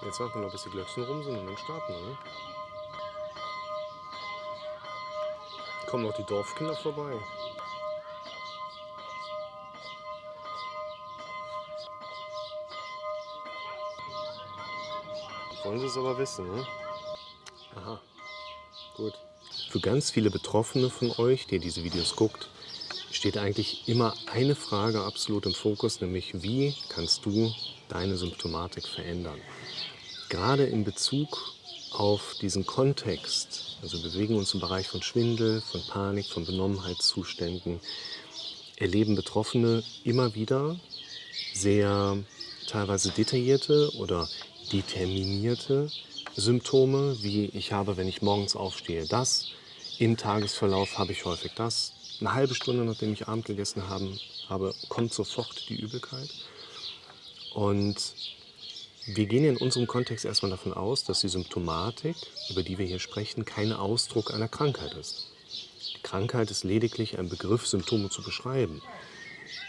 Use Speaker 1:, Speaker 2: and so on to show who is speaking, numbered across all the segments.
Speaker 1: Jetzt warten wir noch, bis die Glöckchen rum sind und dann starten wir. Ne? Kommen noch die Dorfkinder vorbei. Wollen sie es aber wissen, ne? Aha, gut. Für ganz viele Betroffene von euch, die diese Videos guckt, steht eigentlich immer eine Frage absolut im Fokus, nämlich wie kannst du deine Symptomatik verändern? Gerade in Bezug auf diesen Kontext, also wir bewegen uns im Bereich von Schwindel, von Panik, von Benommenheitszuständen, erleben Betroffene immer wieder sehr teilweise detaillierte oder determinierte Symptome, wie ich habe, wenn ich morgens aufstehe, das, im Tagesverlauf habe ich häufig das, eine halbe Stunde nachdem ich Abend gegessen habe, kommt sofort die Übelkeit. Und wir gehen in unserem Kontext erstmal davon aus, dass die Symptomatik, über die wir hier sprechen, kein Ausdruck einer Krankheit ist. Die Krankheit ist lediglich ein Begriff, Symptome zu beschreiben.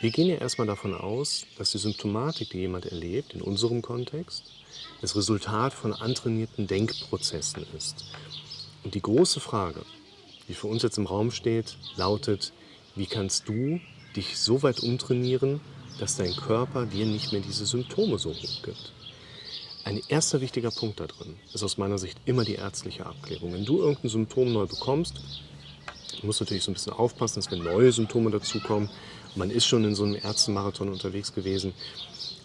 Speaker 1: Wir gehen ja erstmal davon aus, dass die Symptomatik, die jemand erlebt, in unserem Kontext, das Resultat von antrainierten Denkprozessen ist. Und die große Frage, die für uns jetzt im Raum steht, lautet, wie kannst du dich so weit umtrainieren, dass dein Körper dir nicht mehr diese Symptome so hochgibt? Ein erster wichtiger Punkt da drin ist aus meiner Sicht immer die ärztliche Abklärung. Wenn du irgendein Symptom neu bekommst, musst du natürlich so ein bisschen aufpassen, dass wenn neue Symptome dazukommen, man ist schon in so einem Ärztemarathon unterwegs gewesen,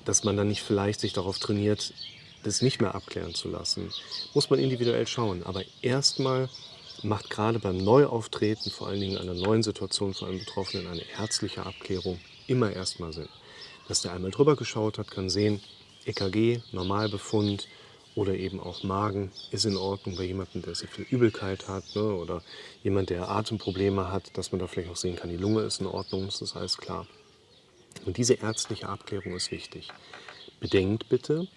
Speaker 1: dass man dann nicht vielleicht sich darauf trainiert, das nicht mehr abklären zu lassen. Muss man individuell schauen. Aber erstmal macht gerade beim Neuauftreten, vor allen Dingen einer neuen Situation für einen Betroffenen, eine ärztliche Abklärung immer erstmal Sinn. Dass der einmal drüber geschaut hat, kann sehen, EKG, Normalbefund oder eben auch Magen ist in Ordnung bei jemandem, der sehr viel Übelkeit hat, ne, oder jemand, der Atemprobleme hat, dass man da vielleicht auch sehen kann, die Lunge ist in Ordnung, das ist alles klar. Und diese ärztliche Abklärung ist wichtig. Bedenkt bitte,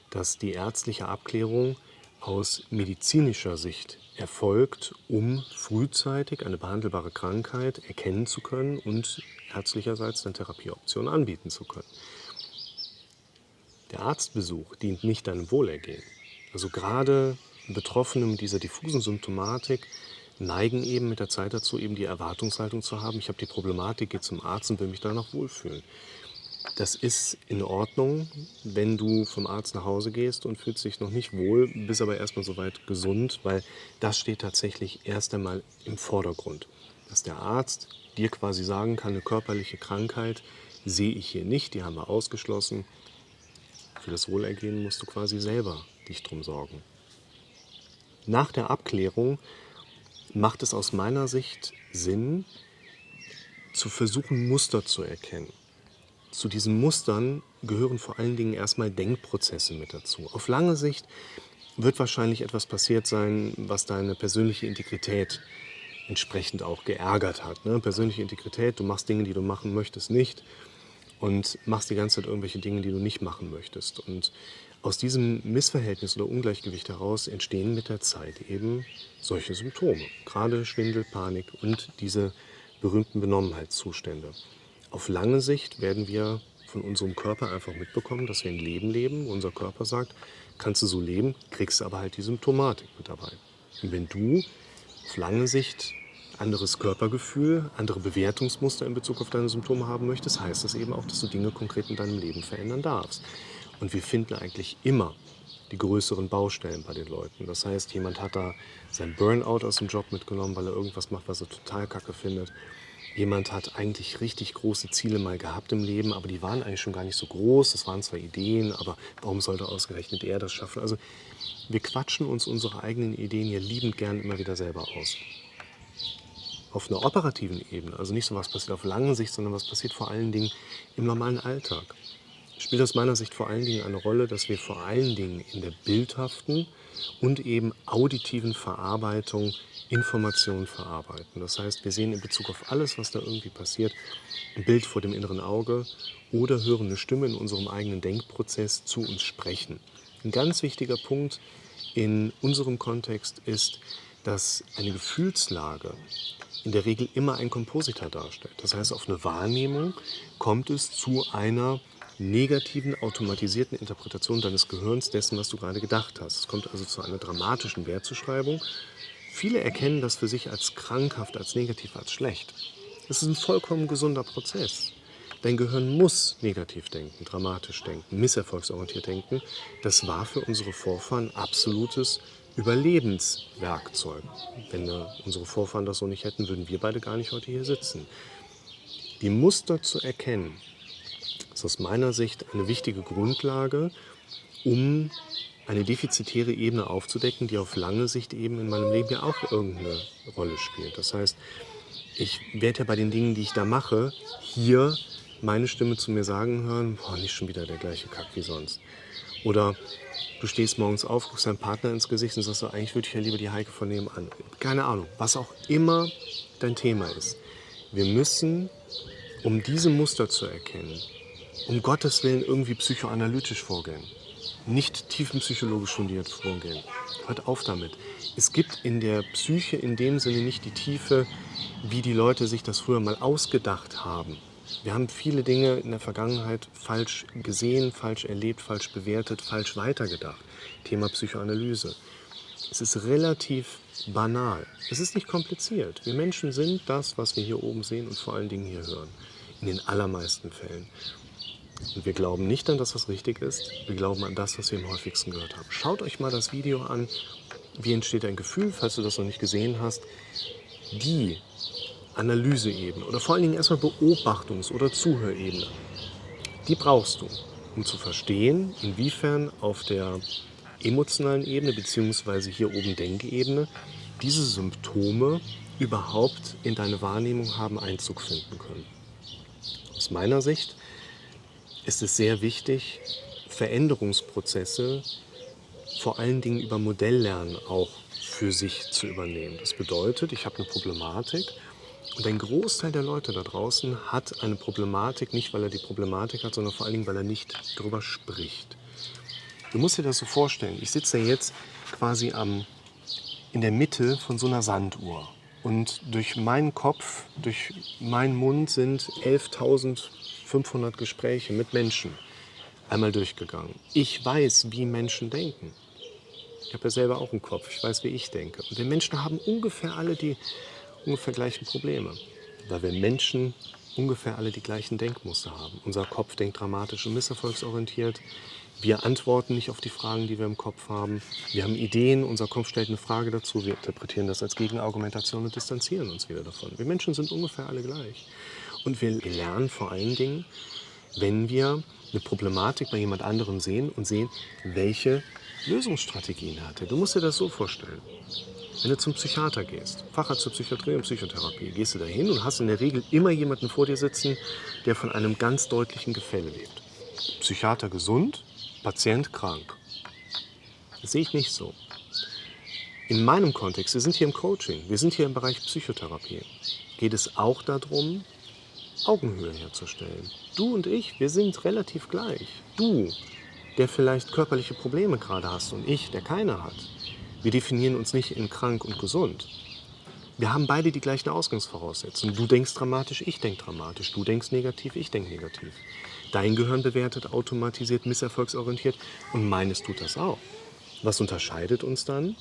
Speaker 1: dass die ärztliche Abklärung aus medizinischer Sicht erfolgt, um frühzeitig eine behandelbare Krankheit erkennen zu können und ärztlicherseits dann Therapieoptionen anbieten zu können. Der Arztbesuch dient nicht deinem Wohlergehen. Also gerade Betroffene mit dieser diffusen Symptomatik neigen eben mit der Zeit dazu, eben die Erwartungshaltung zu haben, ich habe die Problematik, gehe zum Arzt und will mich danach wohlfühlen. Das ist in Ordnung, wenn du vom Arzt nach Hause gehst und fühlst dich noch nicht wohl, bist aber erstmal soweit gesund, weil das steht tatsächlich erst einmal im Vordergrund. Dass der Arzt dir quasi sagen kann, eine körperliche Krankheit sehe ich hier nicht, die haben wir ausgeschlossen. Für das Wohlergehen musst du quasi selber dich drum sorgen. Nach der Abklärung macht es aus meiner Sicht Sinn, zu versuchen, Muster zu erkennen. Zu diesen Mustern gehören vor allen Dingen erstmal Denkprozesse mit dazu. Auf lange Sicht wird wahrscheinlich etwas passiert sein, was deine persönliche Integrität entsprechend auch geärgert hat. Ne? Persönliche Integrität, du machst Dinge, die du machen möchtest, nicht und machst die ganze Zeit irgendwelche Dinge, die du nicht machen möchtest. Und aus diesem Missverhältnis oder Ungleichgewicht heraus entstehen mit der Zeit eben solche Symptome. Gerade Schwindel, Panik und diese berühmten Benommenheitszustände. Auf lange Sicht werden wir von unserem Körper einfach mitbekommen, dass wir ein Leben leben. Unser Körper sagt, kannst du so leben, kriegst du aber halt die Symptomatik mit dabei. Und wenn du auf lange Sicht anderes Körpergefühl, andere Bewertungsmuster in Bezug auf deine Symptome haben möchtest, heißt das eben auch, dass du Dinge konkret in deinem Leben verändern darfst. Und wir finden eigentlich immer die größeren Baustellen bei den Leuten. Das heißt, jemand hat da sein Burnout aus dem Job mitgenommen, weil er irgendwas macht, was er total kacke findet. Jemand hat eigentlich richtig große Ziele mal gehabt im Leben, aber die waren eigentlich schon gar nicht so groß. Das waren zwar Ideen, aber warum sollte ausgerechnet er das schaffen? Also wir quatschen uns unsere eigenen Ideen ja liebend gern immer wieder selber aus. Auf einer operativen Ebene, also nicht so was passiert auf lange Sicht, sondern was passiert vor allen Dingen im normalen Alltag, spielt aus meiner Sicht vor allen Dingen eine Rolle, dass wir vor allen Dingen in der bildhaften und eben auditiven Verarbeitung Informationen verarbeiten. Das heißt, wir sehen in Bezug auf alles, was da irgendwie passiert, ein Bild vor dem inneren Auge oder hören eine Stimme in unserem eigenen Denkprozess zu uns sprechen. Ein ganz wichtiger Punkt in unserem Kontext ist, dass eine Gefühlslage in der Regel immer ein Kompositor darstellt. Das heißt, auf eine Wahrnehmung kommt es zu einer negativen, automatisierten Interpretation deines Gehirns dessen, was du gerade gedacht hast. Es kommt also zu einer dramatischen Wertzuschreibung. Viele erkennen das für sich als krankhaft, als negativ, als schlecht. Es ist ein vollkommen gesunder Prozess. Dein Gehirn muss negativ denken, dramatisch denken, misserfolgsorientiert denken. Das war für unsere Vorfahren absolutes Überlebenswerkzeug. Wenn unsere Vorfahren das so nicht hätten, würden wir beide gar nicht heute hier sitzen. Die Muster zu erkennen, ist aus meiner Sicht eine wichtige Grundlage, um eine defizitäre Ebene aufzudecken, die auf lange Sicht eben in meinem Leben ja auch irgendeine Rolle spielt. Das heißt, ich werde ja bei den Dingen, die ich da mache, hier meine Stimme zu mir sagen hören, boah, nicht schon wieder der gleiche Kack wie sonst. Oder du stehst morgens auf, guckst deinem Partner ins Gesicht und sagst so, eigentlich würde ich ja lieber die Heike von nebenan. Keine Ahnung, was auch immer dein Thema ist. Wir müssen, um diese Muster zu erkennen, um Gottes Willen irgendwie psychoanalytisch vorgehen. Nicht tiefenpsychologisch fundiert vorgehen. Hört auf damit. Es gibt in der Psyche in dem Sinne nicht die Tiefe, wie die Leute sich das früher mal ausgedacht haben. Wir haben viele Dinge in der Vergangenheit falsch gesehen, falsch erlebt, falsch bewertet, falsch weitergedacht. Thema Psychoanalyse. Es ist relativ banal. Es ist nicht kompliziert. Wir Menschen sind das, was wir hier oben sehen und vor allen Dingen hier hören. In den allermeisten Fällen. Und wir glauben nicht an das, was richtig ist. Wir glauben an das, was wir am häufigsten gehört haben. Schaut euch mal das Video an. Wie entsteht ein Gefühl, falls du das noch nicht gesehen hast. Die Analyseebene oder vor allen Dingen erstmal Beobachtungs- oder Zuhörebene, die brauchst du, um zu verstehen, inwiefern auf der emotionalen Ebene bzw. hier oben Denkebene diese Symptome überhaupt in deine Wahrnehmung haben Einzug finden können. Aus meiner Sicht ist es sehr wichtig, Veränderungsprozesse vor allen Dingen über Modelllernen auch für sich zu übernehmen. Das bedeutet, ich habe eine Problematik und ein Großteil der Leute da draußen hat eine Problematik, nicht weil er die Problematik hat, sondern vor allen Dingen, weil er nicht darüber spricht. Du musst dir das so vorstellen, ich sitze jetzt quasi in der Mitte von so einer Sanduhr. Und durch meinen Kopf, durch meinen Mund sind 11.500 Gespräche mit Menschen einmal durchgegangen. Ich weiß, wie Menschen denken. Ich habe ja selber auch einen Kopf, ich weiß, wie ich denke. Und wir Menschen haben ungefähr alle die ungefähr gleichen Probleme. Weil wir Menschen ungefähr alle die gleichen Denkmuster haben. Unser Kopf denkt dramatisch und misserfolgsorientiert. Wir antworten nicht auf die Fragen, die wir im Kopf haben. Wir haben Ideen, unser Kopf stellt eine Frage dazu, wir interpretieren das als Gegenargumentation und distanzieren uns wieder davon. Wir Menschen sind ungefähr alle gleich. Und wir lernen vor allen Dingen, wenn wir eine Problematik bei jemand anderem sehen und sehen, welche Lösungsstrategien hat er. Du musst dir das so vorstellen. Wenn du zum Psychiater gehst, Facharzt für Psychiatrie und Psychotherapie, gehst du da hin und hast in der Regel immer jemanden vor dir sitzen, der von einem ganz deutlichen Gefälle lebt. Psychiater gesund, Patient krank. Das sehe ich nicht so. In meinem Kontext, wir sind hier im Coaching, wir sind hier im Bereich Psychotherapie, geht es auch darum, Augenhöhe herzustellen. Du und ich, wir sind relativ gleich. Du, der vielleicht körperliche Probleme gerade hast und ich, der keine hat. Wir definieren uns nicht in krank und gesund. Wir haben beide die gleichen Ausgangsvoraussetzungen. Du denkst dramatisch, ich denke dramatisch. Du denkst negativ, ich denke negativ. Dein Gehirn bewertet automatisiert, misserfolgsorientiert und meines tut das auch. Was unterscheidet uns dann?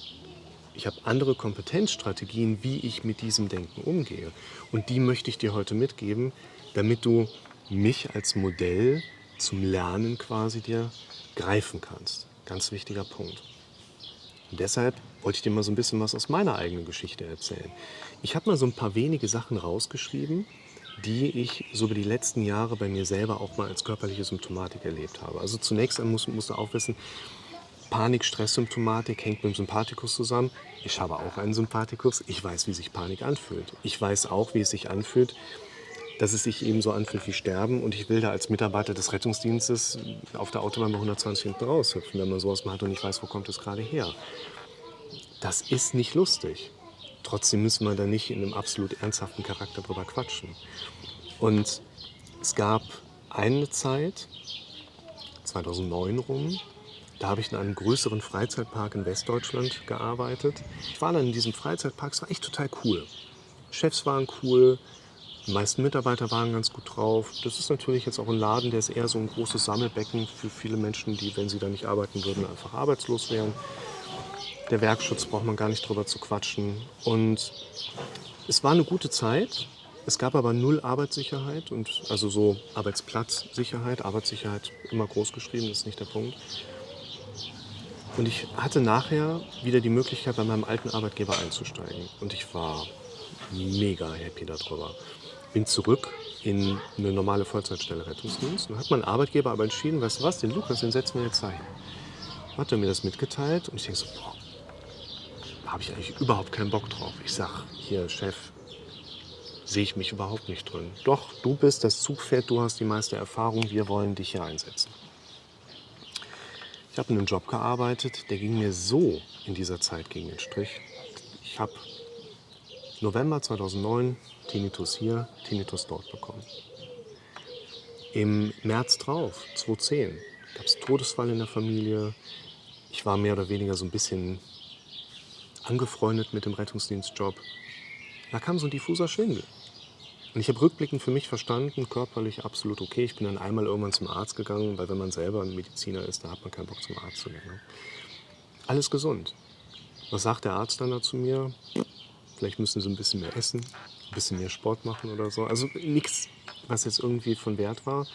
Speaker 1: Ich habe andere Kompetenzstrategien, wie ich mit diesem Denken umgehe. Und die möchte ich dir heute mitgeben, damit du mich als Modell zum Lernen quasi dir greifen kannst. Ganz wichtiger Punkt. Und deshalb wollte ich dir mal so ein bisschen was aus meiner eigenen Geschichte erzählen. Ich habe mal so ein paar wenige Sachen rausgeschrieben, die ich so über die letzten Jahre bei mir selber auch mal als körperliche Symptomatik erlebt habe. Also zunächst musst du auch wissen, Panik-Stress-Symptomatik hängt mit dem Sympathikus zusammen. Ich habe auch einen Sympathikus. Ich weiß, wie sich Panik anfühlt. Ich weiß auch, wie es sich anfühlt, dass es sich eben so anfühlt wie Sterben. Und ich will da als Mitarbeiter des Rettungsdienstes auf der Autobahn bei 120 hinten raushüpfen, wenn man sowas mal hat und nicht weiß, wo kommt es gerade her. Das ist nicht lustig. Trotzdem müssen wir da nicht in einem absolut ernsthaften Charakter drüber quatschen. Und es gab eine Zeit, 2009 rum, da habe ich in einem größeren Freizeitpark in Westdeutschland gearbeitet. Ich war dann in diesem Freizeitpark, es war echt total cool. Chefs waren cool, Die meisten Mitarbeiter waren ganz gut drauf. Das ist natürlich jetzt auch ein Laden, der ist eher so ein großes Sammelbecken für viele Menschen, die, wenn sie da nicht arbeiten würden, einfach arbeitslos wären. Der Werkschutz braucht man gar nicht drüber zu quatschen. Und es war eine gute Zeit. Es gab aber null Arbeitssicherheit und also so Arbeitsplatzsicherheit, Arbeitssicherheit immer groß geschrieben, das ist nicht der Punkt. Und ich hatte nachher wieder die Möglichkeit, bei meinem alten Arbeitgeber einzusteigen. Und ich war mega happy darüber. Bin zurück in eine normale Vollzeitstelle Rettungsdienst. Und hat mein Arbeitgeber aber entschieden, weißt du was, den Lukas, den setzen wir jetzt dahin. Hat er mir das mitgeteilt und ich denke so, boah, da habe ich eigentlich überhaupt keinen Bock drauf. Ich sag, hier, Chef, sehe ich mich überhaupt nicht drin. Doch, du bist das Zugpferd, du hast die meiste Erfahrung, wir wollen dich hier einsetzen. Ich habe in einem Job gearbeitet, der ging mir so in dieser Zeit gegen den Strich. Ich habe November 2009 Tinnitus hier, Tinnitus dort bekommen. Im März drauf, 2010, gab es Todesfall in der Familie. Ich war mehr oder weniger so ein bisschen angefreundet mit dem Rettungsdienstjob. Da kam so ein diffuser Schwindel. Und ich habe rückblickend für mich verstanden, körperlich absolut okay. Ich bin dann einmal irgendwann zum Arzt gegangen, weil wenn man selber ein Mediziner ist, da hat man keinen Bock zum Arzt zu gehen. Ne? Alles gesund. Was sagt der Arzt dann dazu mir? Vielleicht müssen Sie ein bisschen mehr essen, ein bisschen mehr Sport machen oder so. Also nichts, was jetzt irgendwie von Wert war.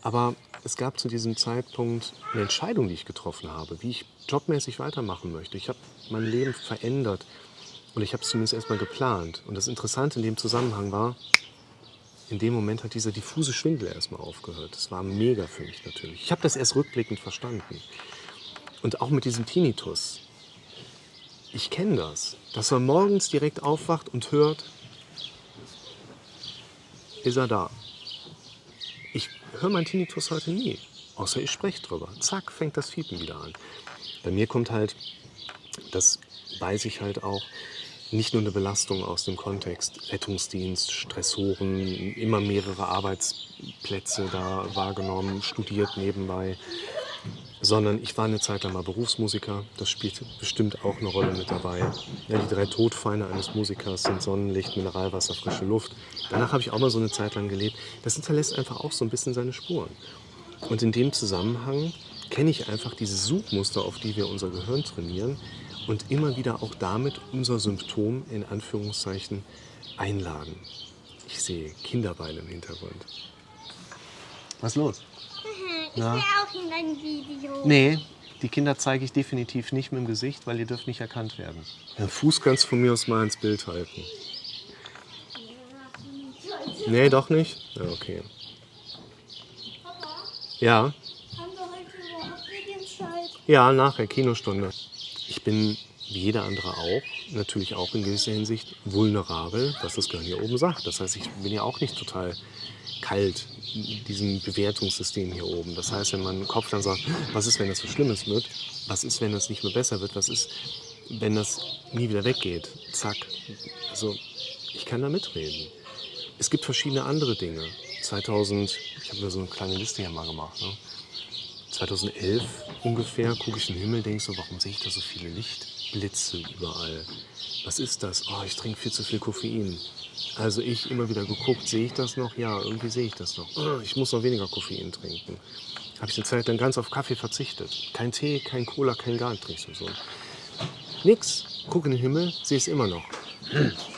Speaker 1: Aber es gab zu diesem Zeitpunkt eine Entscheidung, die ich getroffen habe, wie ich jobmäßig weitermachen möchte. Ich habe mein Leben verändert und ich habe es zumindest erstmal geplant. Und das Interessante in dem Zusammenhang war, in dem Moment hat dieser diffuse Schwindel erstmal aufgehört. Das war mega für mich natürlich. Ich habe das erst rückblickend verstanden. Und auch mit diesem Tinnitus. Ich kenne das, dass man morgens direkt aufwacht und hört, ist er da. Ich höre meinen Tinnitus heute nie, außer ich spreche drüber. Zack, fängt das Fiepen wieder an. Bei mir kommt halt, das weiß ich halt auch, nicht nur eine Belastung aus dem Kontext Rettungsdienst, Stressoren, immer mehrere Arbeitsplätze da wahrgenommen, studiert nebenbei, sondern ich war eine Zeit lang mal Berufsmusiker. Das spielt bestimmt auch eine Rolle mit dabei. Ja, die 3 Todfeinde eines Musikers sind Sonnenlicht, Mineralwasser, frische Luft. Danach habe ich auch mal so eine Zeit lang gelebt. Das hinterlässt einfach auch so ein bisschen seine Spuren. Und in dem Zusammenhang kenne ich einfach diese Suchmuster, auf die wir unser Gehirn trainieren und immer wieder auch damit unser Symptom in Anführungszeichen einladen. Ich sehe Kinderbeine im Hintergrund. Was ist los?
Speaker 2: Ich will auch in dein Video.
Speaker 1: Nee, die Kinder zeige ich definitiv nicht mit dem Gesicht, weil ihr dürft nicht erkannt werden. Den Fuß kannst du von mir aus mal ins Bild halten. Nee, doch nicht? Ja, okay.
Speaker 2: Papa,
Speaker 1: Ja,
Speaker 2: haben wir heute überhaupt Medienzeit?
Speaker 1: ja, nachher, Kinostunde. Ich bin, wie jeder andere auch, natürlich auch in gewisser Hinsicht vulnerabel, was das Gehirn hier oben sagt. Das heißt, ich bin ja auch nicht total kalt diesem Bewertungssystem hier oben. Das heißt, wenn mein Kopf dann sagt, was ist, wenn das so Schlimmes wird? Was ist, wenn das nicht mehr besser wird? Was ist, wenn das nie wieder weggeht? Zack. Also, ich kann da mitreden. Es gibt verschiedene andere Dinge. 2000, ich habe mir so eine kleine Liste hier mal gemacht, ne? 2011 ungefähr gucke ich in den Himmel, denke so, warum sehe ich da so viele Lichtblitze überall? Was ist das? Oh, ich trinke viel zu viel Koffein. Also ich immer wieder geguckt, sehe ich das noch? Ja, irgendwie sehe ich das noch. Oh, ich muss noch weniger Koffein trinken. Habe ich eine Zeit lang ganz auf Kaffee verzichtet. Kein Tee, kein Cola, kein gar nichts und so. Nix. Gucke in den Himmel, sehe es immer noch.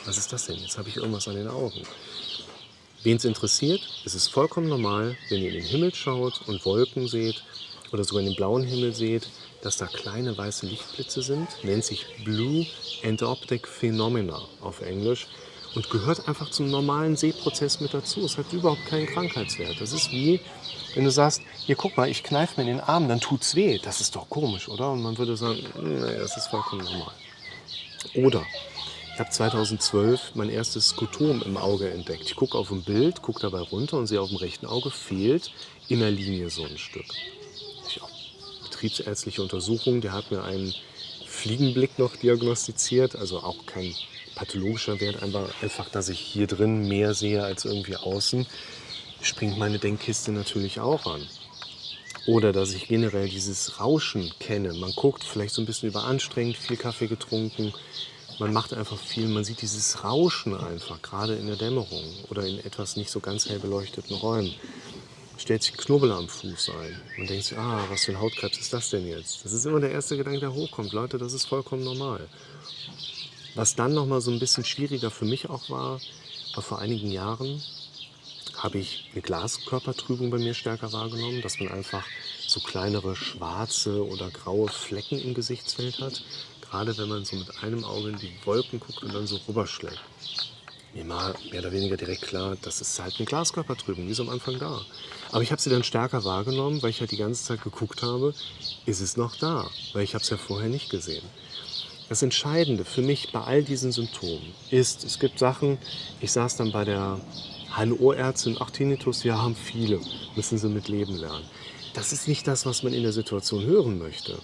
Speaker 1: Was ist das denn? Jetzt habe ich irgendwas an den Augen. Wen es interessiert, ist es vollkommen normal, wenn ihr in den Himmel schaut und Wolken seht oder sogar in den blauen Himmel seht, dass da kleine weiße Lichtblitze sind. Nennt sich Blue Endoptic Phenomena auf Englisch und gehört einfach zum normalen Sehprozess mit dazu. Es hat überhaupt keinen Krankheitswert. Das ist wie, wenn du sagst, hier guck mal, ich kneife mir in den Arm, dann tut's weh. Das ist doch komisch, oder? Und man würde sagen, nee, das ist vollkommen normal. Oder ich habe 2012 mein erstes Skotom im Auge entdeckt. Ich gucke auf ein Bild, gucke dabei runter und sehe, auf dem rechten Auge fehlt in der Linie so ein Stück. Ich auch betriebsärztliche Untersuchung, der hat mir einen Fliegenblick noch diagnostiziert, also auch kein pathologischer Wert, einfach, dass ich hier drin mehr sehe als irgendwie außen, springt meine Denkkiste natürlich auch an. Oder dass ich generell dieses Rauschen kenne. Man guckt vielleicht so ein bisschen überanstrengend, viel Kaffee getrunken, Man macht einfach viel, man sieht dieses Rauschen einfach, gerade in der Dämmerung oder in etwas nicht so ganz hell beleuchteten Räumen. Stellt sich Knubbel am Fuß ein. Man denkt sich, was für ein Hautkrebs ist das denn jetzt? Das ist immer der erste Gedanke, der hochkommt. Leute, das ist vollkommen normal. Was dann nochmal so ein bisschen schwieriger für mich auch war vor einigen Jahren habe ich eine Glaskörpertrübung bei mir stärker wahrgenommen, dass man einfach so kleinere schwarze oder graue Flecken im Gesichtsfeld hat. Gerade wenn man so mit einem Auge in die Wolken guckt und dann so rüberschlägt. Mir war mehr oder weniger direkt klar, das ist halt eine Glaskörpertrübung, die ist am Anfang da. Aber ich habe sie dann stärker wahrgenommen, weil ich halt die ganze Zeit geguckt habe, ist es noch da? Weil ich habe es ja vorher nicht gesehen. Das Entscheidende für mich bei all diesen Symptomen ist, es gibt Sachen, ich saß dann bei der HNO-Ärztin, Tinnitus, ja, haben viele, müssen sie mit leben lernen. Das ist nicht das, was man in der Situation hören möchte.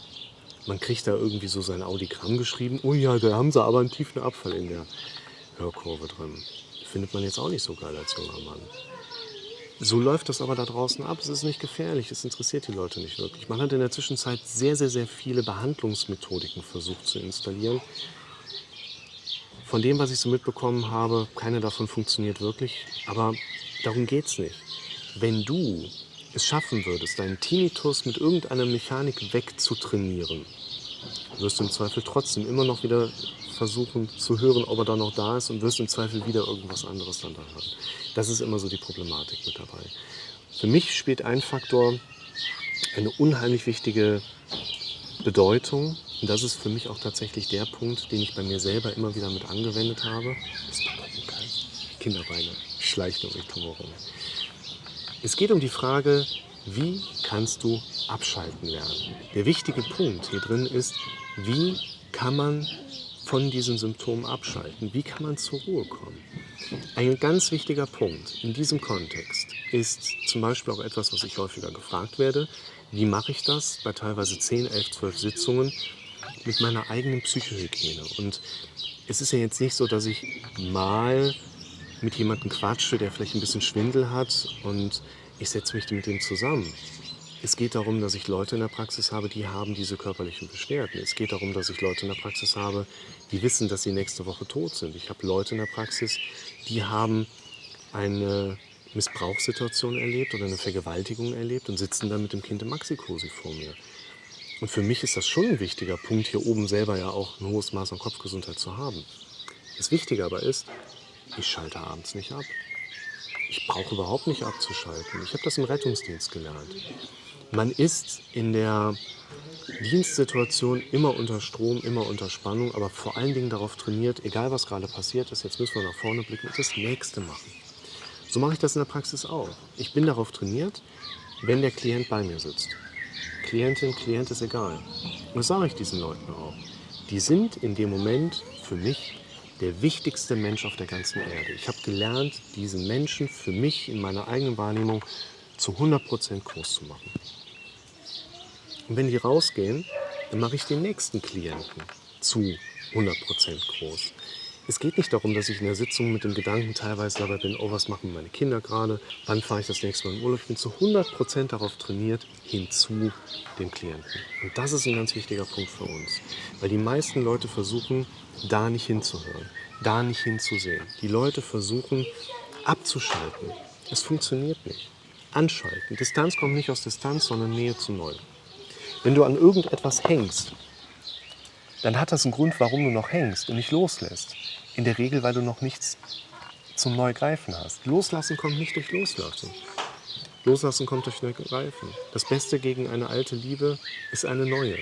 Speaker 1: Man kriegt da irgendwie so sein Audiogramm geschrieben, oh ja, da haben sie aber einen tiefen Abfall in der Hörkurve drin. Findet man jetzt auch nicht so geil als junger Mann. So läuft das aber da draußen ab. Es ist nicht gefährlich, es interessiert die Leute nicht wirklich. Man hat in der Zwischenzeit sehr, sehr, sehr viele Behandlungsmethodiken versucht zu installieren. Von dem, was ich so mitbekommen habe, keine davon funktioniert wirklich. Aber darum geht es nicht. Wenn du es schaffen würdest, deinen Tinnitus mit irgendeiner Mechanik wegzutrainieren, wirst du im Zweifel trotzdem immer noch wieder versuchen zu hören, ob er da noch da ist und wirst im Zweifel wieder irgendwas anderes dann da hören. Das ist immer so die Problematik mit dabei. Für mich spielt ein Faktor eine unheimlich wichtige Bedeutung. Und das ist für mich auch tatsächlich der Punkt, den ich bei mir selber immer wieder mit angewendet habe. Kinderbeine schleichen um mich drumherum. Es geht um die Frage, wie kannst du abschalten lernen? Der wichtige Punkt hier drin ist, wie kann man von diesen Symptomen abschalten? Wie kann man zur Ruhe kommen? Ein ganz wichtiger Punkt in diesem Kontext ist zum Beispiel auch etwas, was ich häufiger gefragt werde. Wie mache ich das bei teilweise 10, 11, 12 Sitzungen mit meiner eigenen Psychohygiene? Und es ist ja jetzt nicht so, dass ich mal mit jemandem quatsche, der vielleicht ein bisschen Schwindel hat und ich setze mich mit dem zusammen. Es geht darum, dass ich Leute in der Praxis habe, die haben diese körperlichen Beschwerden. Es geht darum, dass ich Leute in der Praxis habe, die wissen, dass sie nächste Woche tot sind. Ich habe Leute in der Praxis, die haben eine Missbrauchssituation erlebt oder eine Vergewaltigung erlebt und sitzen dann mit dem Kind im Maxi-Cosi vor mir. Und für mich ist das schon ein wichtiger Punkt, hier oben selber ja auch ein hohes Maß an Kopfgesundheit zu haben. Das Wichtige aber ist, ich schalte abends nicht ab. Ich brauche überhaupt nicht abzuschalten. Ich habe das im Rettungsdienst gelernt. Man ist in der Dienstsituation immer unter Strom, immer unter Spannung, aber vor allen Dingen darauf trainiert, egal was gerade passiert ist, jetzt müssen wir nach vorne blicken und das Nächste machen. So mache ich das in der Praxis auch. Ich bin darauf trainiert, wenn der Klient bei mir sitzt. Klientin, Klient ist egal. Und das sage ich diesen Leuten auch. Die sind in dem Moment für mich der wichtigste Mensch auf der ganzen Erde. Ich habe gelernt, diesen Menschen für mich in meiner eigenen Wahrnehmung zu 100% groß zu machen. Und wenn die rausgehen, dann mache ich den nächsten Klienten zu 100% groß. Es geht nicht darum, dass ich in der Sitzung mit dem Gedanken teilweise dabei bin, oh, was machen meine Kinder gerade, wann fahre ich das nächste Mal in Urlaub. Ich bin zu 100% darauf trainiert, hinzu dem Klienten. Und das ist ein ganz wichtiger Punkt für uns. Weil die meisten Leute versuchen, da nicht hinzuhören, da nicht hinzusehen. Die Leute versuchen, abzuschalten. Es funktioniert nicht. Anschalten. Distanz kommt nicht aus Distanz, sondern Nähe zu neu. Wenn du an irgendetwas hängst, dann hat das einen Grund, warum du noch hängst und nicht loslässt. In der Regel, weil du noch nichts zum Neugreifen hast. Loslassen kommt nicht durch Loslassen. Loslassen kommt durch Neugreifen. Das Beste gegen eine alte Liebe ist eine neue.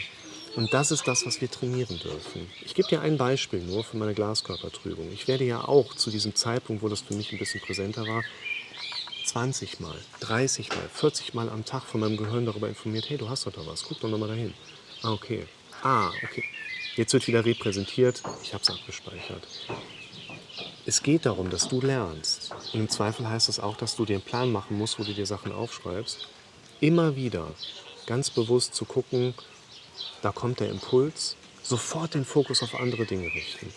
Speaker 1: Und das ist das, was wir trainieren dürfen. Ich gebe dir ein Beispiel nur für meine Glaskörpertrübung. Ich werde ja auch zu diesem Zeitpunkt, wo das für mich ein bisschen präsenter war, 20 Mal, 30 Mal, 40 Mal am Tag von meinem Gehirn darüber informiert, hey, du hast doch da was, guck doch noch mal dahin. Okay. Okay. Jetzt wird wieder repräsentiert, ich habe es abgespeichert. Es geht darum, dass du lernst. Und im Zweifel heißt das auch, dass du dir einen Plan machen musst, wo du dir Sachen aufschreibst. Immer wieder ganz bewusst zu gucken, da kommt der Impuls, sofort den Fokus auf andere Dinge richten.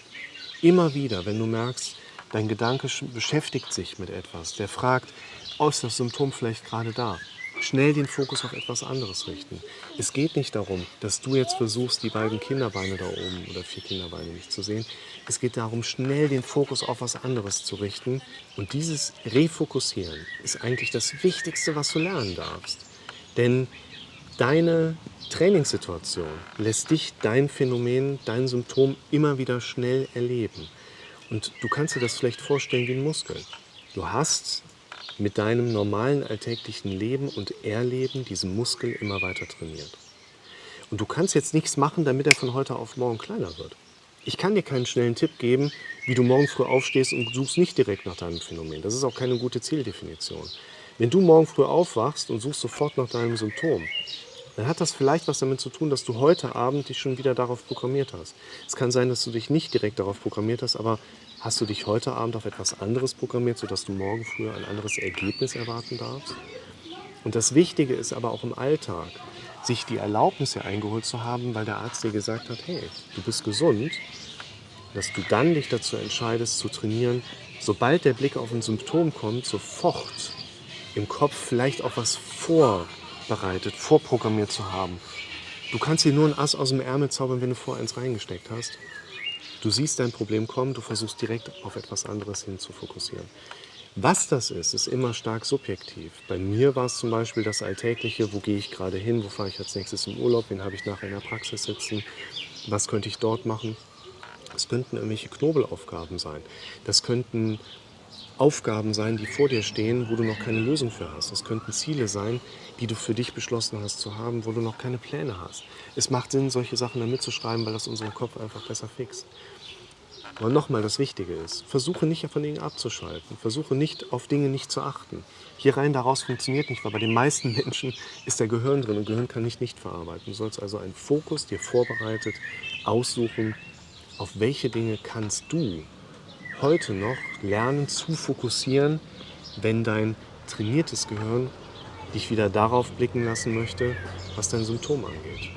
Speaker 1: Immer wieder, wenn du merkst, dein Gedanke beschäftigt sich mit etwas, der fragt, oh, ist das Symptom vielleicht gerade da? schnell den Fokus auf etwas anderes richten. Es geht nicht darum, dass du jetzt versuchst, die beiden Kinderbeine da oben oder 4 Kinderbeine nicht zu sehen. Es geht darum, schnell den Fokus auf was anderes zu richten. Und dieses Refokussieren ist eigentlich das Wichtigste, was du lernen darfst. Denn deine Trainingssituation lässt dich dein Phänomen, dein Symptom immer wieder schnell erleben. Und du kannst dir das vielleicht vorstellen wie ein Muskel. Du hast mit deinem normalen alltäglichen Leben und Erleben diesen Muskel immer weiter trainiert. Und du kannst jetzt nichts machen, damit er von heute auf morgen kleiner wird. Ich kann dir keinen schnellen Tipp geben, wie du morgen früh aufstehst und suchst nicht direkt nach deinem Phänomen. Das ist auch keine gute Zieldefinition. Wenn du morgen früh aufwachst und suchst sofort nach deinem Symptom, dann hat das vielleicht was damit zu tun, dass du heute Abend dich schon wieder darauf programmiert hast. Es kann sein, dass du dich nicht direkt darauf programmiert hast, aber hast du dich heute Abend auf etwas anderes programmiert, sodass du morgen früh ein anderes Ergebnis erwarten darfst? Und das Wichtige ist aber auch im Alltag, sich die Erlaubnis hier eingeholt zu haben, weil der Arzt dir gesagt hat, hey, du bist gesund, dass du dann dich dazu entscheidest zu trainieren, sobald der Blick auf ein Symptom kommt, sofort im Kopf vielleicht auch was vorbereitet, vorprogrammiert zu haben. Du kannst dir nur ein Ass aus dem Ärmel zaubern, wenn du vor eins reingesteckt hast. Du siehst dein Problem kommen, du versuchst direkt auf etwas anderes hin zu fokussieren. Was das ist immer stark subjektiv. Bei mir war es zum Beispiel das Alltägliche, wo gehe ich gerade hin, wo fahre ich als nächstes im Urlaub, wen habe ich nachher in der Praxis sitzen, was könnte ich dort machen. Das könnten irgendwelche Knobelaufgaben sein. Das könnten Aufgaben sein, die vor dir stehen, wo du noch keine Lösung für hast. Das könnten Ziele sein, die du für dich beschlossen hast zu haben, wo du noch keine Pläne hast. Es macht Sinn, solche Sachen da mitzuschreiben, weil das unseren Kopf einfach besser fixt. Aber nochmal, das Wichtige ist, versuche nicht von Dingen abzuschalten. Versuche nicht, auf Dinge nicht zu achten. Hier rein daraus funktioniert nicht, weil bei den meisten Menschen ist der Gehirn drin und Gehirn kann nicht verarbeiten. Du sollst also einen Fokus dir vorbereitet aussuchen, auf welche Dinge kannst du heute noch lernen zu fokussieren, wenn dein trainiertes Gehirn dich wieder darauf blicken lassen möchte, was dein Symptom angeht.